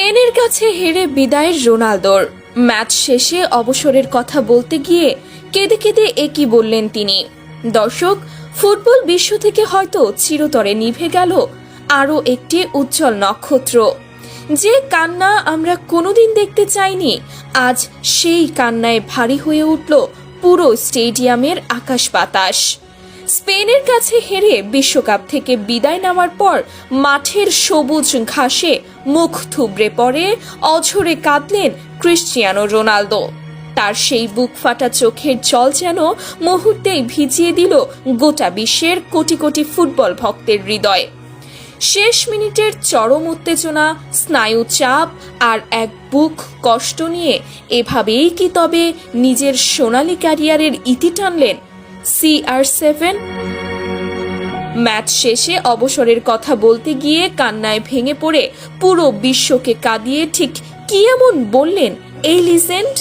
স্পেনের কাছে হেরে বিদায় রোনালদোর। ম্যাচ শেষে অবসরের কথা বলতে গিয়ে কেঁদে কেঁদে একই বললেন তিনি। দর্শক, ফুটবল বিশ্ব থেকে হয়তো চিরতরে নিভে গেল আরও একটি উজ্জ্বল নক্ষত্র। যে কান্না আমরা কোনোদিন দেখতে চাইনি, আজ সেই কান্নায় ভারী হয়ে উঠল পুরো স্টেডিয়ামের আকাশ বাতাস। স্পেনের কাছে হেরে বিশ্বকাপ থেকে বিদায় নেওয়ার পর মাঠের সবুজ ঘাসে মুখ থুবড়ে পড়ে অঝরে কাঁদলেন ক্রিশ্চিয়ানো রোনালদো। তার সেই বুক ফাটা চোখের জল যেন মুহূর্তেই ভিজিয়ে দিল গোটা বিশ্বের কোটি কোটি ফুটবল ভক্তের হৃদয়। শেষ মিনিটের চরম উত্তেজনা, স্নায়ু চাপ আর এক বুক কষ্ট নিয়ে এভাবেই কি তবে নিজের সোনালী ক্যারিয়ারের ইতি টানলেন CR7? ম্যাচ শেষে অবসরের কথা বলতে গিয়ে কান্নায় ভেঙে পড়ে পুরো বিশ্বকে কাঁদিয়ে ঠিক কি এমন বললেন এই লিজেন্ড?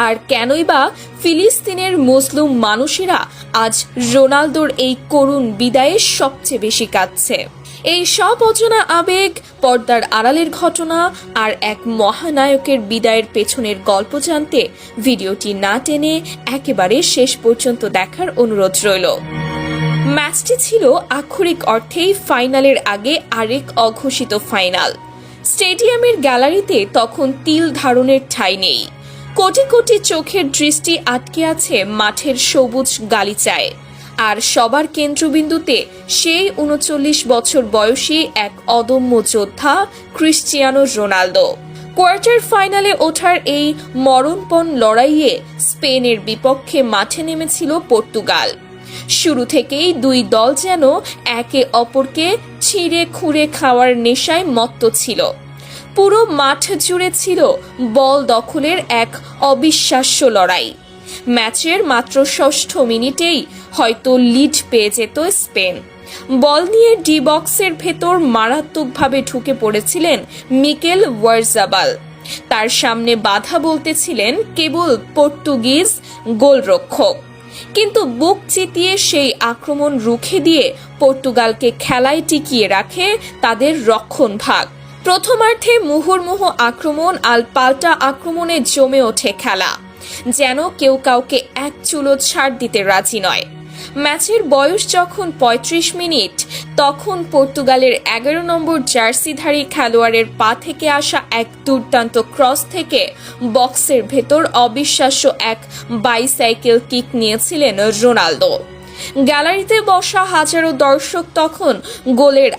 আর কেনই বা ফিলিস্তিনের মুসলিম মানুষেরা আজ রোনালদোর এই করুণ বিদায়ে সবচেয়ে বেশি কাঁদছে? এই সব অজানা আবেগ, পর্দার আড়ালের ঘটনা আর এক মহানায়কের বিদায়ের পেছনের গল্প জানতে ভিডিওটি না টেনে একেবারে শেষ পর্যন্ত দেখার অনুরোধ রইল। ম্যাচটি ছিল আক্ষরিক অর্থেই ফাইনালের আগে আরেক অঘোষিত ফাইনাল। স্টেডিয়ামের গ্যালারিতে তখন তিল ধারণের ঠাঁই নেই। কোটি কোটি চোখের দৃষ্টি আটকে আছে মাঠের সবুজ গালিচায়, আর সবার কেন্দ্রবিন্দুতে সেই ৩৯ বছর বয়সী এক অদম্য যোদ্ধা ক্রিশ্চিয়ানো রোনালদো। কোয়ার্টার ফাইনালে ওঠার এই মরণপণ লড়াইয়ে স্পেনের বিপক্ষে মাঠে নেমেছিল পর্তুগাল। শুরু থেকেই দুই দল যেন একে অপরকে ছিঁড়ে খুঁড়ে খাওয়ার নেশায় মত্ত ছিল। পুরো মাঠ জুড়ে ছিল বল দখলের এক অবিশ্বাস্য লড়াই। ম্যাচের মাত্র ৬ষ্ঠ মিনিটেই হয়তো লিড পেয়ে যেত স্পেন। বল নিয়ে ডি বক্সের ভেতর মারাত্মকভাবে ঢুকে পড়েছিলেন মিকেল ওয়ারজাবাল। তার সামনে বাধা বলতে ছিলেন কেবল পর্তুগিজ গোলরক্ষক। কিন্তু বুক চিতিয়ে সেই আক্রমণ রুখে দিয়ে পর্তুগালকে খেলায় টিকিয়ে রাখে তাদের রক্ষণভাগ। প্রথমার্ধে মুহুর্মুহু আক্রমণ আর পাল্টা আক্রমণে জমে ওঠে খেলা, যেন কেউ কাউকে এক চুলো ছাড় দিতে রাজি নয়। ম্যাচের বয়স যখন ৩৫ মিনিট, তখন পর্তুগালের ১১ নম্বর জার্সিধারী খেলোয়াড়ের পা থেকে আসা এক দুর্দান্ত ক্রস থেকে বক্সের ভেতর অবিশ্বাস্য এক বাইসাইকেল কিক নিয়েছিলেন রোনালদো। গ্যালারিতে বসা হাজারো দর্শক তখন গোলের